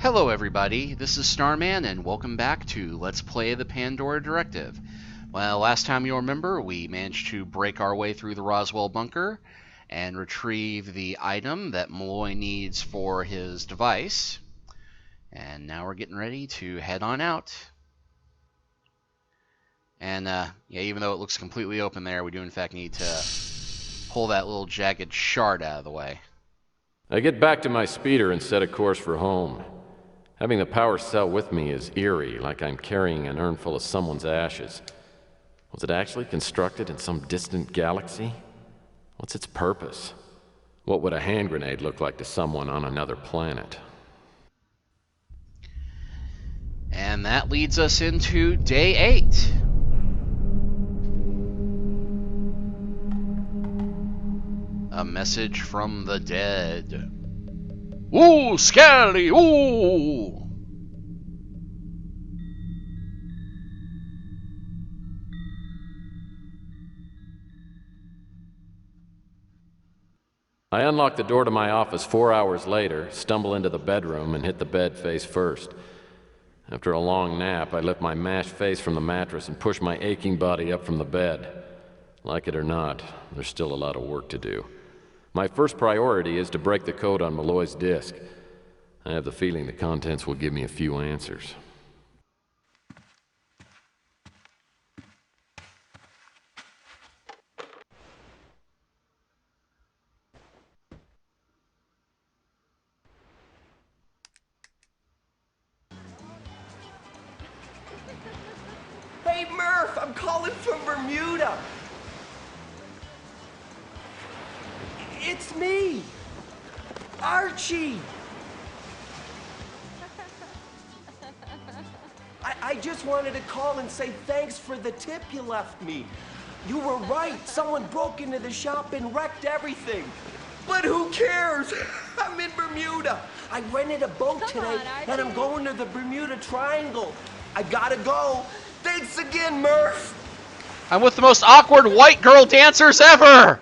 Hello everybody, this is Starman and welcome back to Let's Play the Pandora Directive. Well, last time you'll remember, we managed to break our way through the Roswell bunker and retrieve the item that Malloy needs for his device. And now we're getting ready to head on out. And yeah, even though it looks completely open there, we do in fact need to pull that little jagged shard out of the way. I get back to my speeder and set a course for home. Having the power cell with me is eerie, like I'm carrying an urn full of someone's ashes. Was it actually constructed in some distant galaxy? What's its purpose? What would a hand grenade look like to someone on another planet? And that leads us into day 8. A message from the dead. Ooh, scary, ooh! I unlock the door to my office 4 hours later, stumble into the bedroom, and hit the bed face first. After a long nap, I lift my mashed face from the mattress and push my aching body up from the bed. Like it or not, there's still a lot of work to do. My first priority is to break the code on Malloy's disk. I have the feeling the contents will give me a few answers. Hey, Murph, I'm calling from Bermuda. It's me, Archie. I just wanted to call and say thanks for the tip you left me. You were right. Someone broke into the shop and wrecked everything. But who cares? I'm in Bermuda. I rented a boat today, and I'm going to the Bermuda Triangle. I gotta go. Thanks again, Murph. I'm with the most awkward white girl dancers ever!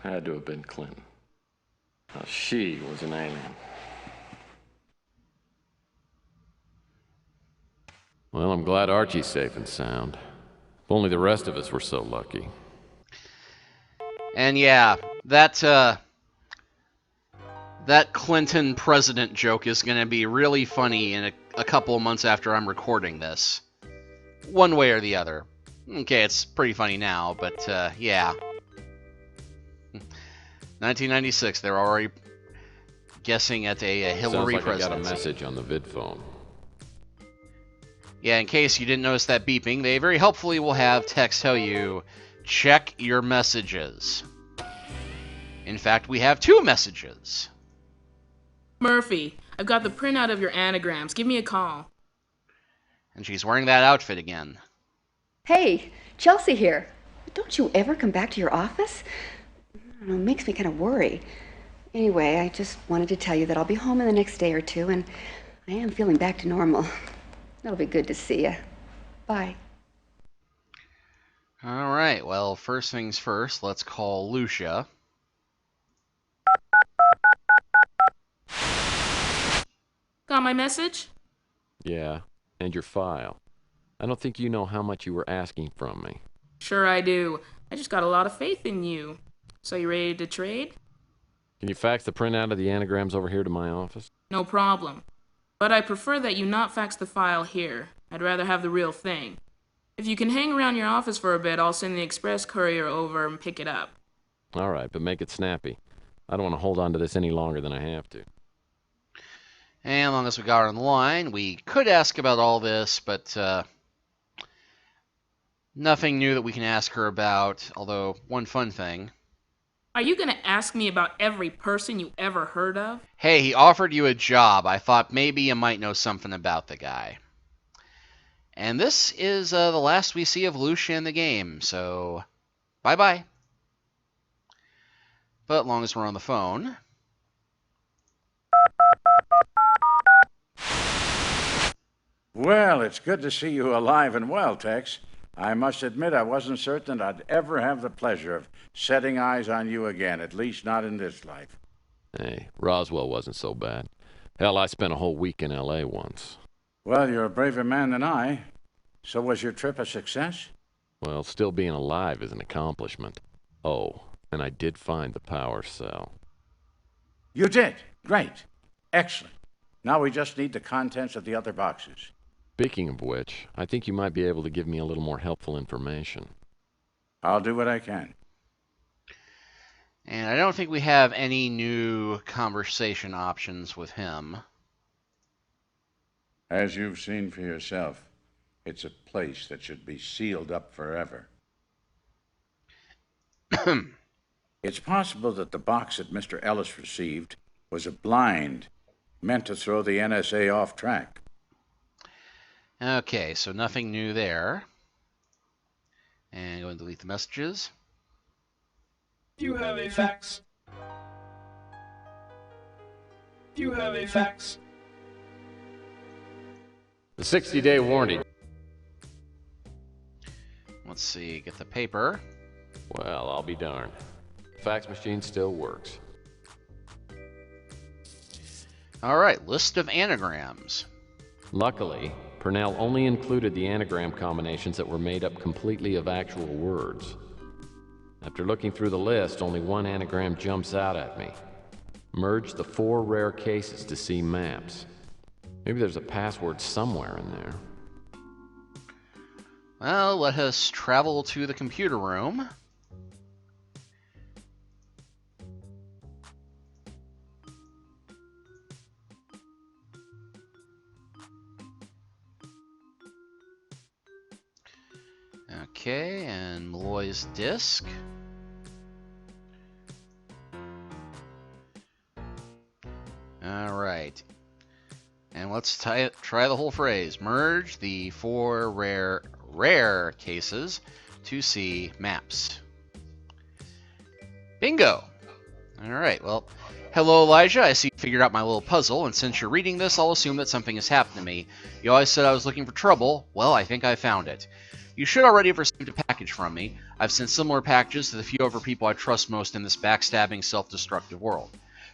Had to have been Clinton. Now, she was an alien. Well, I'm glad Archie's safe and sound. If only the rest of us were so lucky. And yeah, that Clinton president joke is going to be really funny in a couple of months after I'm recording this. One way or the other. Okay, it's pretty funny now, but yeah. 1996, they're already guessing at a Hillary Sounds like presidency. I got a message on the vid phone. Yeah, in case you didn't notice that beeping, they very helpfully will have text tell you, check your messages. In fact, we have 2 messages. Murphy, I've got the printout of your anagrams. Give me a call. And she's wearing that outfit again. Hey, Chelsea here. Don't you ever come back to your office? I don't know, it makes me kind of worry. Anyway, I just wanted to tell you that I'll be home in the next day or 2, and I am feeling back to normal. It'll be good to see you. Bye. All right, well, first things first, let's call Lucia. Got my message? Yeah, and your file. I don't think you know how much you were asking from me. Sure I do. I just got a lot of faith in you. So you ready to trade? Can you fax the printout of the anagrams over here to my office? No problem. But I prefer that you not fax the file here. I'd rather have the real thing. If you can hang around your office for a bit, I'll send the express courier over and pick it up. All right, but make it snappy. I don't want to hold on to this any longer than I have to. And as long as we got her on the line, we could ask about all this, but nothing new that we can ask her about, although one fun thing. Are you gonna ask me about every person you ever heard of? Hey, he offered you a job. I thought maybe you might know something about the guy. And this is the last we see of Lucia in the game, so bye-bye. But as long as we're on the phone... Well, it's good to see you alive and well, Tex. I must admit I wasn't certain I'd ever have the pleasure of setting eyes on you again, at least not in this life. Hey, Roswell wasn't so bad. Hell, I spent a whole week in L.A. once. Well, you're a braver man than I. So was your trip a success? Well, still being alive is an accomplishment. Oh, and I did find the power cell. You did? Great. Excellent. Now we just need the contents of the other boxes. Speaking of which, I think you might be able to give me a little more helpful information. I'll do what I can. And I don't think we have any new conversation options with him. As you've seen for yourself, it's a place that should be sealed up forever. It's possible that the box that Mr. Ellis received was a blind meant to throw the NSA off track. Okay, so nothing new there. And go and delete the messages. You have a fax. You have a fax. The 60-day warranty. Let's see, get the paper. Well, I'll be darned. The fax machine still works. Alright, list of anagrams. Luckily, Purnell only included the anagram combinations that were made up completely of actual words. After looking through the list, only one anagram jumps out at me. Merge the 4 rare cases to see maps. Maybe there's a password somewhere in there. Well, let us travel to the computer room. Okay, and Malloy's disk. Alright. And let's try the whole phrase. Merge the 4 rare cases to see maps. Bingo! Alright, well, hello Elijah, I see you figured out my little puzzle, and since you're reading this, I'll assume that something has happened to me. You always said I was looking for trouble. Well, I think I found it. You should already have received a package from me. I've sent similar packages to the few other people I trust most in this backstabbing, self-destructive world.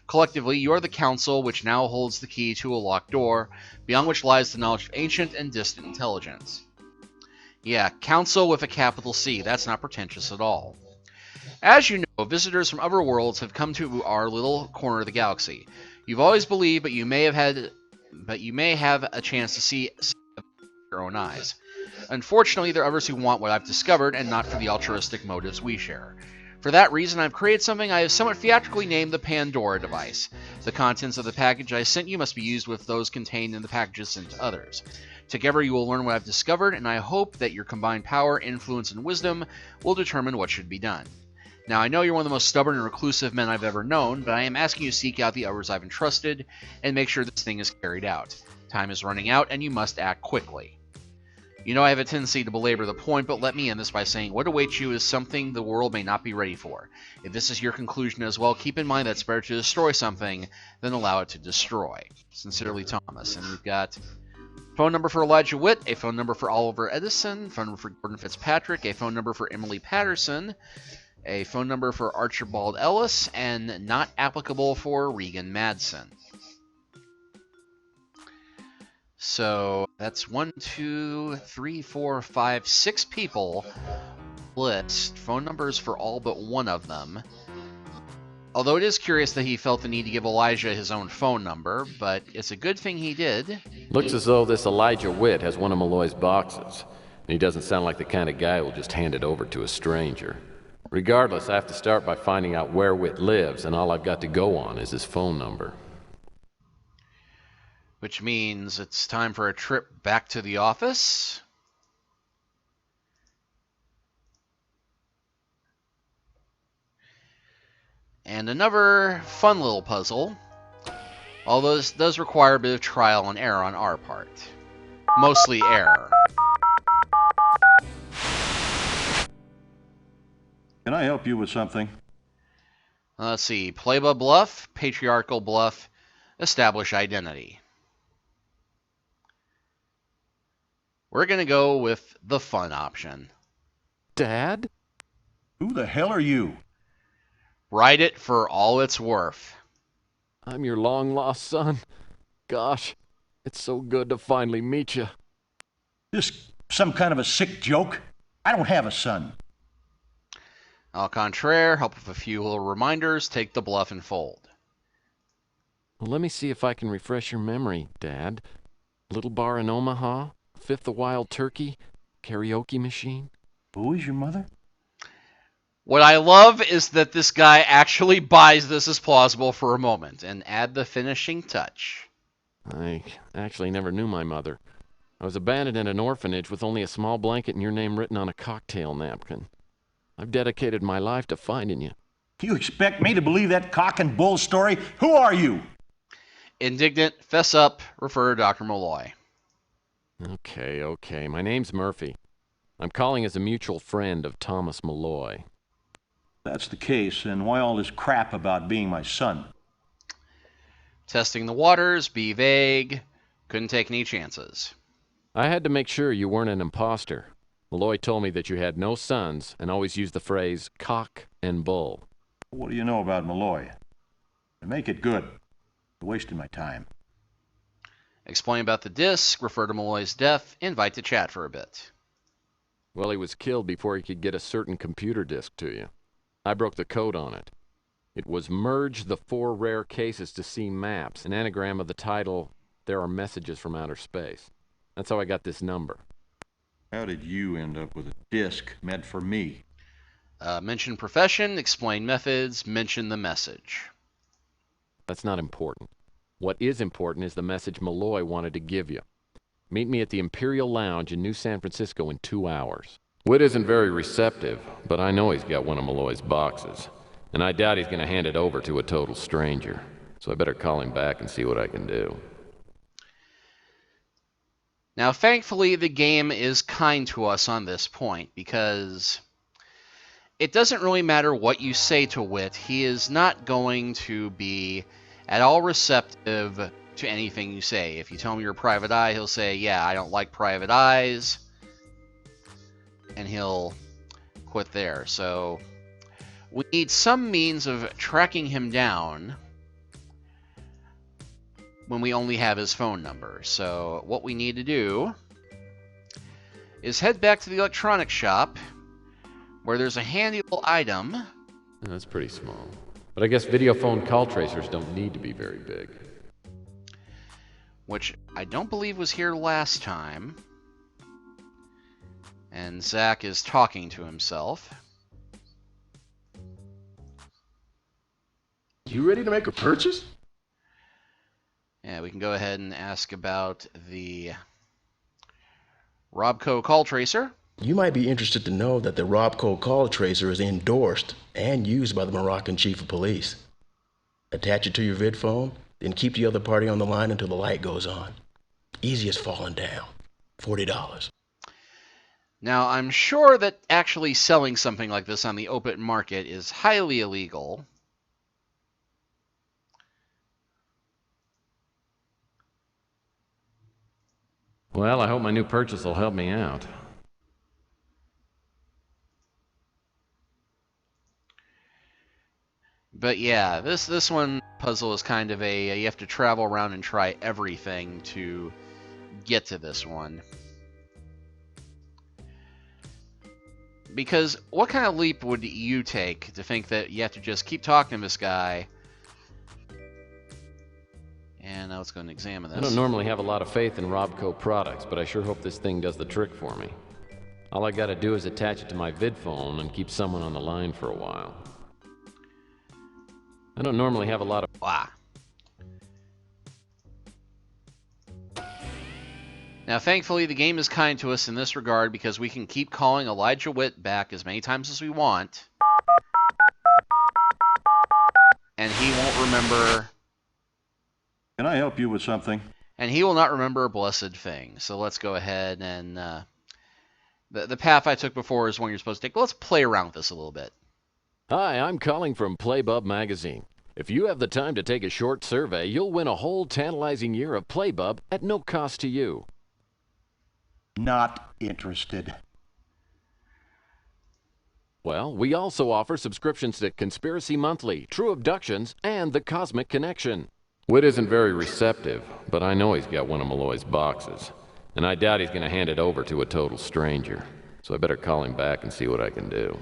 Collectively, you are the Council, which now holds the key to a locked door, beyond which lies the knowledge of ancient and distant intelligence. Yeah, Council with a capital C. That's not pretentious at all. As you know, visitors from other worlds have come to our little corner of the galaxy. You've always believed, but you may have a chance to see with your own eyes. Unfortunately, there are others who want what I've discovered, and not for the altruistic motives we share. For that reason, I've created something I have somewhat theatrically named the Pandora device. The contents of the package I sent you must be used with those contained in the packages sent to others. Together you will learn what I've discovered, and I hope that your combined power, influence, and wisdom will determine what should be done. Now, I know you're one of the most stubborn and reclusive men I've ever known, but I am asking you to seek out the others I've entrusted, and make sure this thing is carried out. Time is running out, and you must act quickly. You know I have a tendency to belabor the point, but let me end this by saying what awaits you is something the world may not be ready for. If this is your conclusion as well, keep in mind that it's better to destroy something than allow it to destroy. Sincerely, Thomas. And we've got phone number for Elijah Witt, a phone number for Oliver Edison, phone number for Gordon Fitzpatrick, a phone number for Emily Patterson, a phone number for Archibald Ellis, and not applicable for Regan Madsen. So that's 1, 2, 3, 4, 5, 6 people list. Phone numbers for all but one of them. Although it is curious that he felt the need to give Elijah his own phone number, but it's a good thing he did. Looks as though this Elijah Witt has one of Malloy's boxes. And he doesn't sound like the kind of guy who'll just hand it over to a stranger. Regardless, I have to start by finding out where Witt lives, and all I've got to go on is his phone number. Which means it's time for a trip back to the office. And another fun little puzzle. Although this does require a bit of trial and error on our part. Mostly error. Can I help you with something? Let's see. Play by bluff, patriarchal bluff, establish identity. We're going to go with the fun option. Dad? Who the hell are you? Write it for all it's worth. I'm your long-lost son. Gosh, it's so good to finally meet you. This some kind of a sick joke? I don't have a son. Au contraire, help with a few little reminders, take the bluff and fold. Well, let me see if I can refresh your memory, Dad. Little bar in Omaha, Fifth of Wild Turkey, karaoke machine. Who is your mother? What I love is that this guy actually buys this as plausible for a moment, and add the finishing touch. I actually never knew my mother. I was abandoned in an orphanage with only a small blanket and your name written on a cocktail napkin. I've dedicated my life to finding you. You expect me to believe that cock and bull story? Who are you? Indignant, fess up, refer to Dr. Malloy. Okay. My name's Murphy. I'm calling as a mutual friend of Thomas Malloy. That's the case, and why all this crap about being my son? Testing the waters, be vague, couldn't take any chances. I had to make sure you weren't an imposter. Malloy told me that you had no sons and always used the phrase cock and bull. What do you know about Malloy? And make it good. You're wasting my time. Explain about the disc, refer to Malloy's death, invite to chat for a bit. Well, he was killed before he could get a certain computer disk to you. I broke the code on it. It was merge the 4 rare cases to see maps, an anagram of the title, There Are Messages from Outer Space. That's how I got this number. How did you end up with a disc meant for me? Mention profession, explain methods, mention the message. That's not important. What is important is the message Malloy wanted to give you. Meet me at the Imperial Lounge in New San Francisco in 2 hours. Whit isn't very receptive, but I know he's got one of Malloy's boxes. And I doubt he's going to hand it over to a total stranger. So I better call him back and see what I can do. Now, thankfully, the game is kind to us on this point, because it doesn't really matter what you say to Whit. He is not going to be at all receptive to anything you say. If you tell him you're a private eye, he'll say, yeah, I don't like private eyes, and he'll quit there. So we need some means of tracking him down when we only have his phone number. So what we need to do is head back to the electronics shop, where there's a handy little item. That's pretty small. But I guess video phone call tracers don't need to be very big. Which I don't believe was here last time. And Zach is talking to himself. You ready to make a purchase? Yeah, we can go ahead and ask about the Robco call tracer. You might be interested to know that the Robco call tracer is endorsed and used by the Moroccan chief of police. Attach it to your vid phone, then keep the other party on the line until the light goes on. Easy as falling down. $40. Now, I'm sure that actually selling something like this on the open market is highly illegal. Well, I hope my new purchase will help me out. But yeah, this one puzzle is kind of a, you have to travel around and try everything to get to this one. Because what kind of leap would you take to think that you have to just keep talking to this guy? And now let's go and examine this. I don't normally have a lot of faith in Robco products, but I sure hope this thing does the trick for me. All I gotta do is attach it to my vid phone and keep someone on the line for a while. I don't normally have a lot of... Wow. Now, thankfully, the game is kind to us in this regard because we can keep calling Elijah Witt back as many times as we want. And he won't remember... Can I help you with something? And he will not remember a blessed thing. So let's go ahead and... The path I took before is one you're supposed to take. Let's play around with this a little bit. Hi, I'm calling from Playbub Magazine. If you have the time to take a short survey, you'll win a whole tantalizing year of Playbub at no cost to you. Not interested. Well, we also offer subscriptions to Conspiracy Monthly, True Abductions, and The Cosmic Connection. Whit isn't very receptive, but I know he's got one of Malloy's boxes. And I doubt he's gonna hand it over to a total stranger. So I better call him back and see what I can do.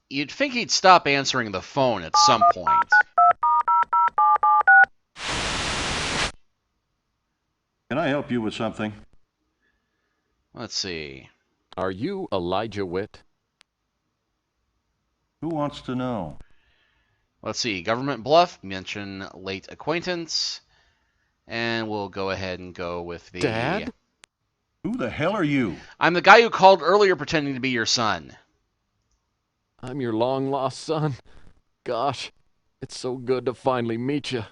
You'd think he'd stop answering the phone at some point. Can I help you with something? Let's see. Are you Elijah Whit? Who wants to know? Let's see. Government bluff. Mention late acquaintance. And we'll go ahead and go with the... Dad? Who the hell are you? I'm the guy who called earlier pretending to be your son. I'm your long-lost son. Gosh, it's so good to finally meet you.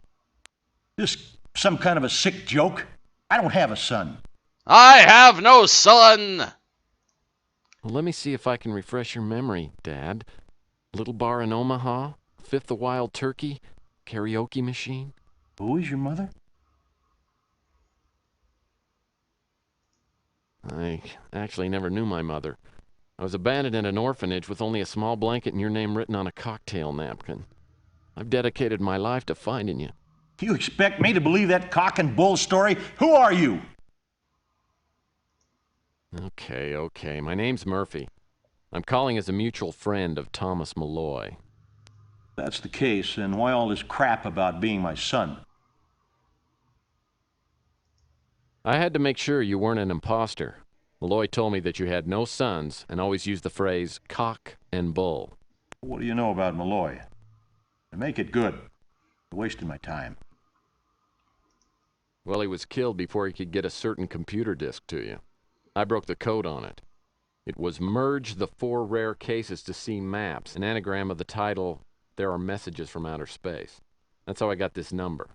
This some kind of a sick joke? I don't have a son. I have no son! Well, let me see if I can refresh your memory, Dad. Little bar in Omaha, Fifth of Wild Turkey, karaoke machine. Who is your mother? I actually never knew my mother. I was abandoned in an orphanage with only a small blanket and your name written on a cocktail napkin. I've dedicated my life to finding you. You expect me to believe that cock and bull story? Who are you? Okay. My name's Murphy. I'm calling as a mutual friend of Thomas Malloy. If that's the case, then why all this crap about being my son? I had to make sure you weren't an imposter. Malloy told me that you had no sons and always used the phrase cock and bull. What do you know about Malloy? And make it good. You're wasting my time. Well, he was killed before he could get a certain computer disk to you. I broke the code on it. It was merge the 4 rare cases to see maps, an anagram of the title, There Are Messages from Outer Space. That's how I got this number.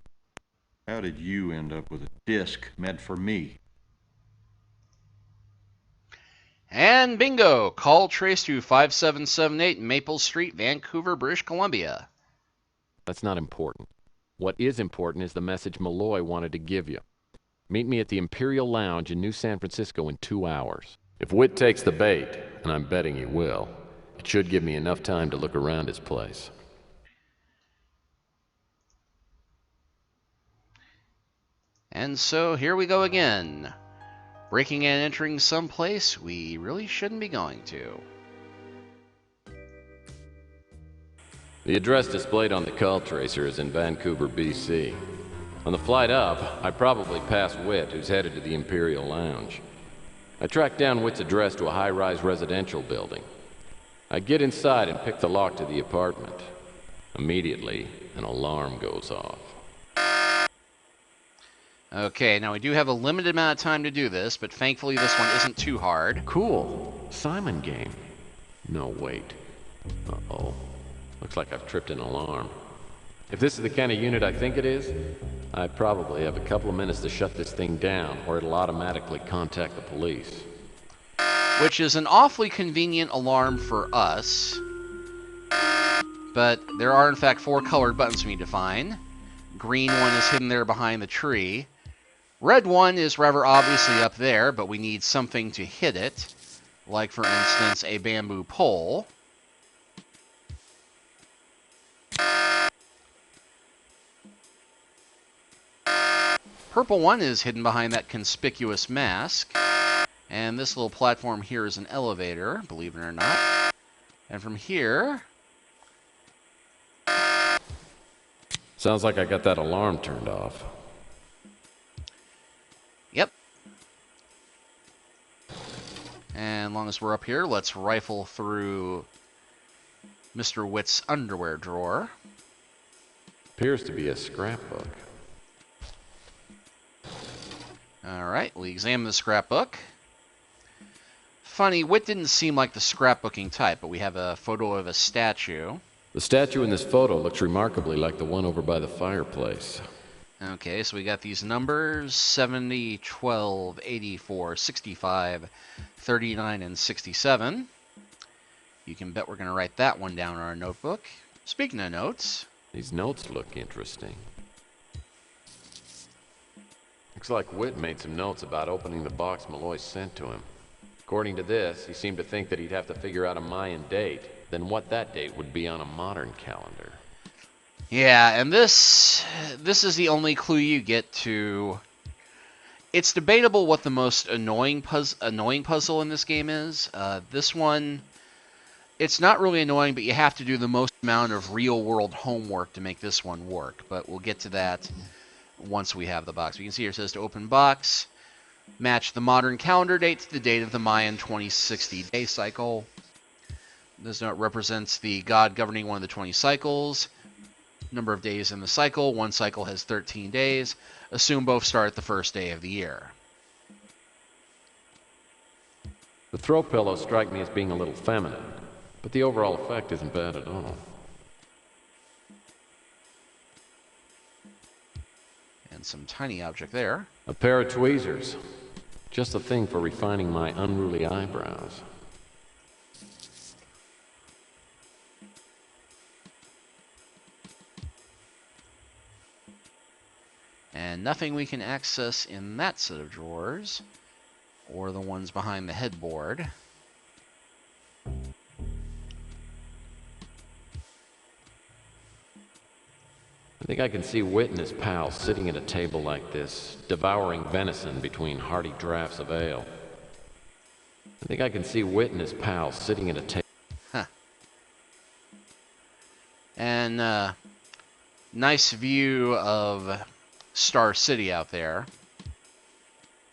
How did you end up with a disc meant for me? And bingo! Call trace to 5778 Maple Street, Vancouver, British Columbia. That's not important. What is important is the message Malloy wanted to give you. Meet me at the Imperial Lounge in New San Francisco in 2 hours. If Whit takes the bait, and I'm betting he will, it should give me enough time to look around his place. And so here we go again. Breaking and entering some place we really shouldn't be going to. The address displayed on the call tracer is in Vancouver, BC. On the flight up, I probably passed Whit, who's headed to the Imperial Lounge. I tracked down Whit's address to a high-rise residential building. I get inside and pick the lock to the apartment. Immediately, an alarm goes off. Okay, now we do have a limited amount of time to do this, but thankfully this one isn't too hard. Cool. Simon game. No, wait. Uh-oh. Looks like I've tripped an alarm. If this is the kind of unit I think it is, I probably have a couple of minutes to shut this thing down, or it'll automatically contact the police. Which is an awfully convenient alarm for us. But there are in fact 4 colored buttons we need to find. Green one is hidden there behind the tree. Red one is rather obviously up there, but we need something to hit it. Like, for instance, a bamboo pole. Purple one is hidden behind that conspicuous mask. And this little platform here is an elevator, believe it or not. And from here... Sounds like I got that alarm turned off. Yep. And as long as we're up here, let's rifle through Mr. Whit's underwear drawer. Appears to be a scrapbook. Alright, we examine the scrapbook. Funny, Whit didn't seem like the scrapbooking type, but we have a photo of a statue. The statue in this photo looks remarkably like the one over by the fireplace. Okay, so we got these numbers, 70, 12, 84, 65, 39, and 67. You can bet we're going to write that one down in our notebook. Speaking of notes... These notes look interesting. Looks like Whit made some notes about opening the box Malloy sent to him. According to this, he seemed to think that he'd have to figure out a Mayan date, then what that date would be on a modern calendar. Yeah, and this is the only clue you get to. It's debatable what the most annoying puzzle in this game is. This one, it's not really annoying, but you have to do the most amount of real-world homework to make this one work. But we'll get to that once we have the box. You can see here it says to open box, match the modern calendar date to the date of the Mayan 2060 day cycle. This note represents the god governing one of the 20 cycles. Number of days in the cycle. One cycle has 13 days. Assume both start the first day of the year. The throw pillows strike me as being a little feminine, but the overall effect isn't bad at all. And some tiny object there. A pair of tweezers. Just the thing for refining my unruly eyebrows. And nothing we can access in that set of drawers, or the ones behind the headboard. I think I can see Whit and his pals sitting at a table like this, devouring venison between hearty draughts of ale. I think I can see Whit and his pals sitting at a table. Huh. And nice view of Star City out there.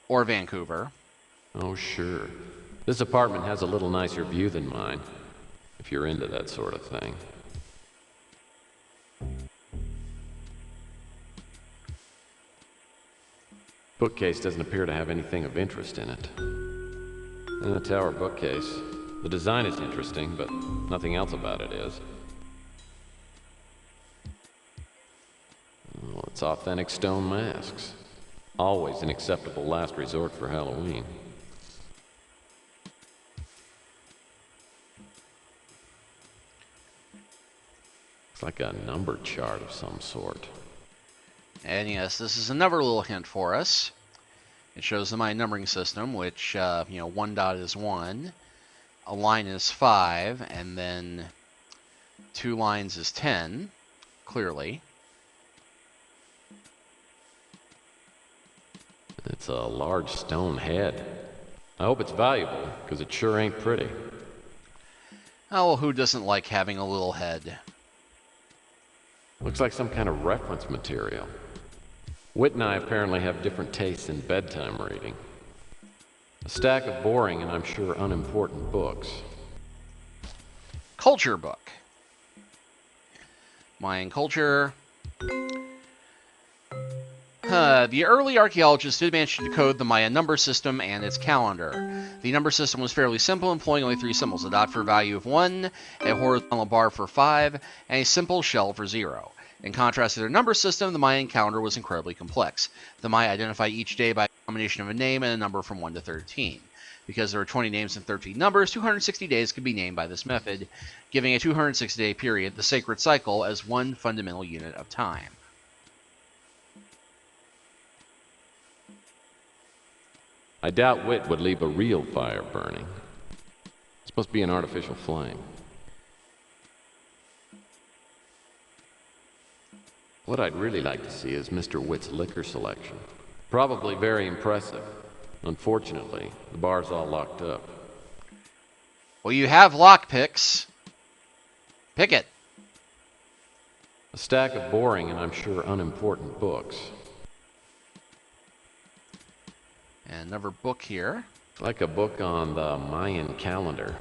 Or Vancouver. Oh, sure. This apartment has a little nicer view than mine, if you're into that sort of thing. Bookcase doesn't appear to have anything of interest in it. And the tower bookcase. The design is interesting, but nothing else about it is. Oh, it's authentic stone masks. Always an acceptable last resort for Halloween. It's like a number chart of some sort. And yes, this is another little hint for us. It shows the Mayan numbering system, which, one dot is 1, a line is 5, and then 2 lines is 10, clearly. It's a large stone head. I hope it's valuable, because it sure ain't pretty. Oh, well, who doesn't like having a little head? Looks like some kind of reference material. Whit and I apparently have different tastes in bedtime reading. A stack of boring and I'm sure unimportant books. Culture book. Mayan culture. The early archaeologists did manage to decode the Mayan number system and its calendar. The number system was fairly simple, employing only 3 symbols: a dot for value of 1, a horizontal bar for 5, and a simple shell for 0. In contrast to their number system, the Mayan calendar was incredibly complex. The Maya identify each day by a combination of a name and a number from 1 to 13. Because there are 20 names and 13 numbers, 260 days could be named by this method, giving a 260-day period, the sacred cycle, as one fundamental unit of time. I doubt Whit would leave a real fire burning. It's supposed to be an artificial flame. What I'd really like to see is Mr. Whit's liquor selection. Probably very impressive. Unfortunately, the bar's all locked up. Well, you have lockpicks. Pick it. A stack of boring and I'm sure unimportant books. And another book here. Like a book on the Mayan calendar.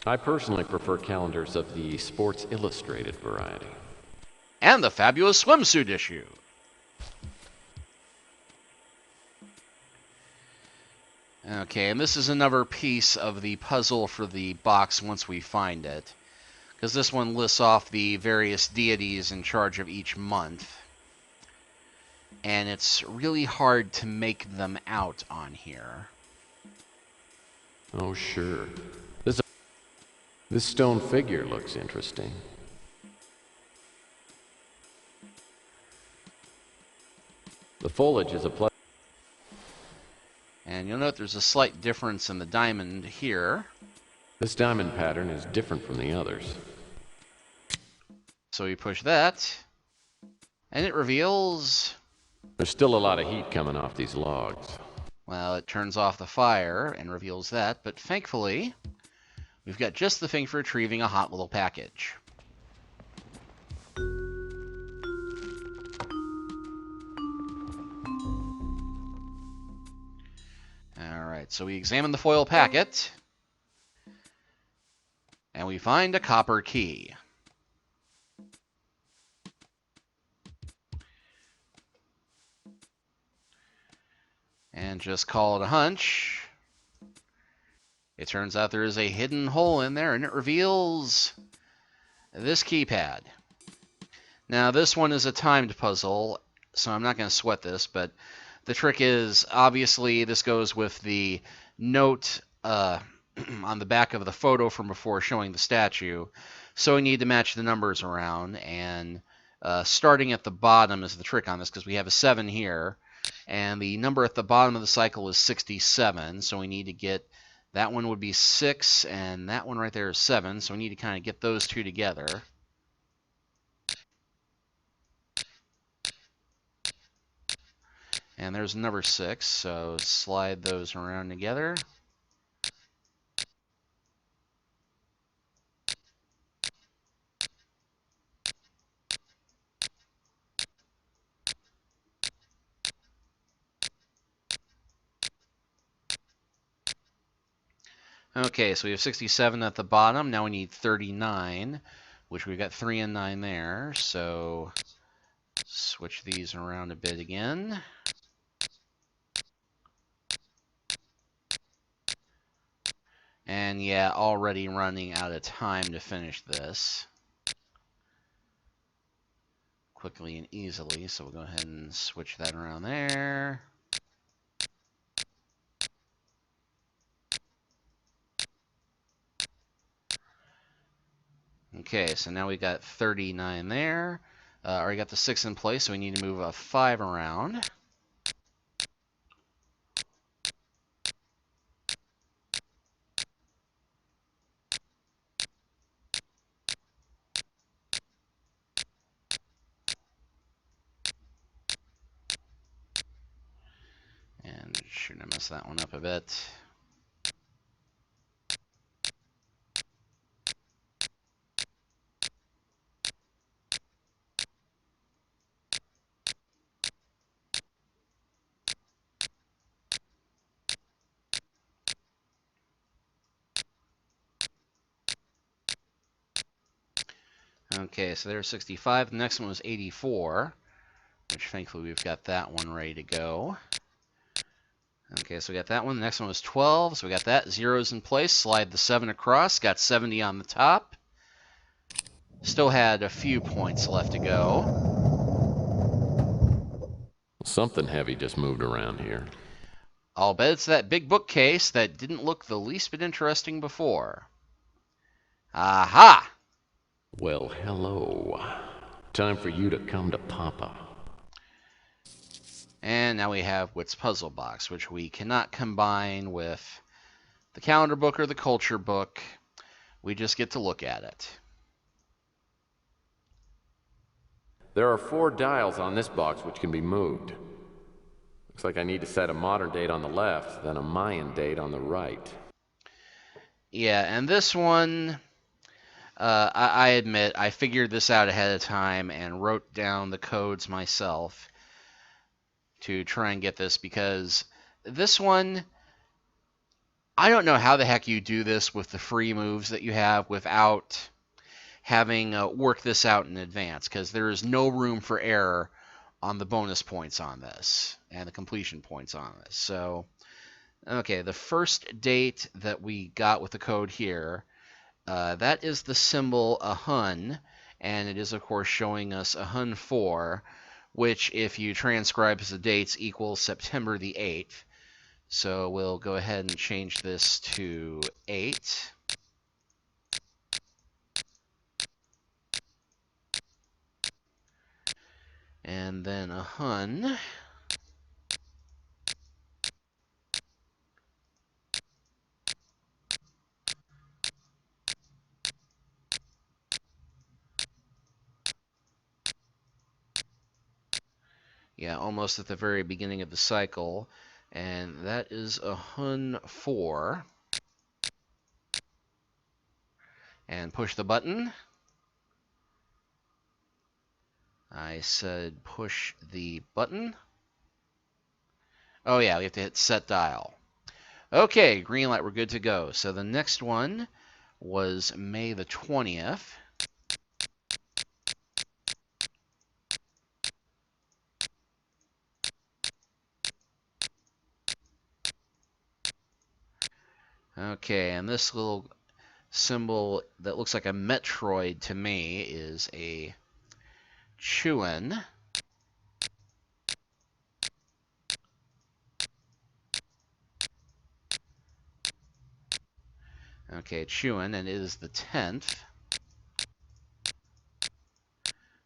I personally prefer calendars of the Sports Illustrated variety. And the fabulous swimsuit issue. Okay, and this is another piece of the puzzle for the box once we find it. Because this one lists off the various deities in charge of each month. And it's really hard to make them out on here. Oh, sure. This stone figure looks interesting. The foliage is a pleasant. And you'll note there's a slight difference in the diamond here. This diamond pattern is different from the others. So we push that. And it reveals... There's still a lot of heat coming off these logs. Well, it turns off the fire and reveals that, but thankfully, we've got just the thing for retrieving a hot little package. Alright, so we examine the foil packet, and we find a copper key. And just call it a hunch. It turns out there is a hidden hole in there, and it reveals this keypad. Now, this one is a timed puzzle, so I'm not going to sweat this, but the trick is, obviously, this goes with the note on the back of the photo from before showing the statue. So we need to match the numbers around, and starting at the bottom is the trick on this, because we have a 7 here. And the number at the bottom of the cycle is 67, so we need to get, that one would be 6, and that one right there is 7, so we need to kind of get those two together. And there's number 6, so slide those around together. Okay, so we have 67 at the bottom. Now we need 39, which we've got 3 and 9 there. So switch these around a bit again. And yeah, already running out of time to finish this quickly and easily. So we'll go ahead and switch that around there. Okay, so now we got 39 there. Already got the 6 in place, so we need to move a 5 around. And shouldn't have messed that one up a bit. Okay, so there's 65. The next one was 84, which thankfully we've got that one ready to go. Okay, so we got that one. The next one was 12, so we got that. Zeros in place. Slide the 7 across. Got 70 on the top. Still had a few points left to go. Something heavy just moved around here. I'll bet it's that big bookcase that didn't look the least bit interesting before. Aha! Well, hello. Time for you to come to Papa. And now we have Wit's Puzzle Box, which we cannot combine with the calendar book or the culture book. We just get to look at it. There are 4 dials on this box which can be moved. Looks like I need to set a modern date on the left, then a Mayan date on the right. Yeah, and this one, I admit, I figured this out ahead of time and wrote down the codes myself to try and get this, because this one, I don't know how the heck you do this with the free moves that you have without having worked this out in advance, because there is no room for error on the bonus points on this and the completion points on this. So, okay, the first date that we got with the code here, that is the symbol a hun, and it is, of course, showing us a hun 4, which, if you transcribe as the dates, equals September the 8th. So we'll go ahead and change this to 8. And then a hun. Yeah, almost at the very beginning of the cycle. And that is a Hun 4. And push the button. I said push the button. Oh yeah, we have to hit set dial. Okay, green light, we're good to go. So the next one was May the 20th. Okay, and this little symbol that looks like a Metroid to me is a chewin. Okay, chewin, and it is the 10th.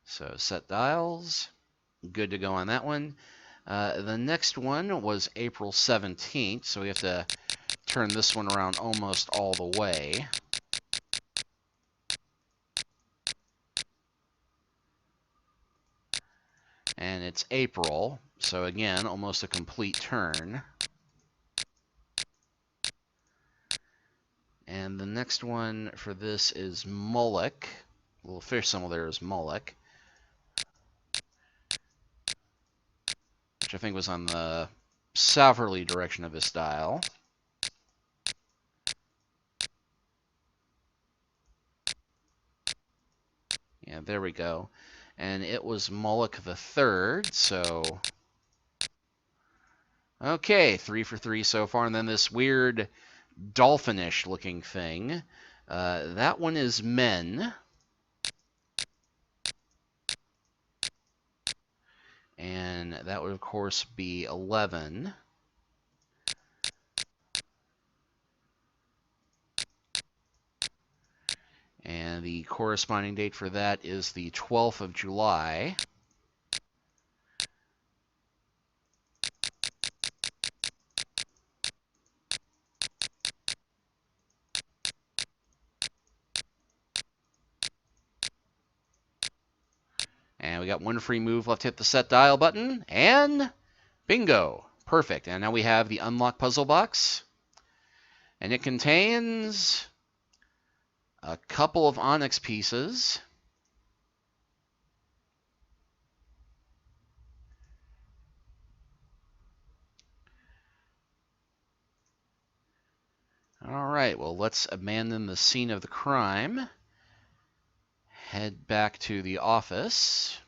So set dials. Good to go on that one. The next one was April 17th, so we have to turn this one around almost all the way. And it's April, so again, almost a complete turn. And the next one for this is Moloch. The little fish symbol there is Moloch, which I think was on the southerly direction of this dial. Yeah, there we go. And it was Moloch the 3rd, so... Okay, 3 for 3 so far. And then this weird dolphinish looking thing. That one is Men. And that would, of course, be 11. And the corresponding date for that is the 12th of July. And we got one free move left. Hit the set dial button, and bingo. Perfect. And now we have the unlock puzzle box. And it contains a couple of onyx pieces. All right, well, let's abandon the scene of the crime. Head back to the office.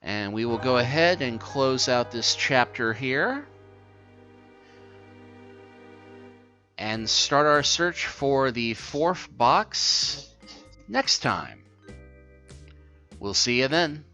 And we will go ahead and close out this chapter here. And start our search for the 4th box next time. We'll see you then.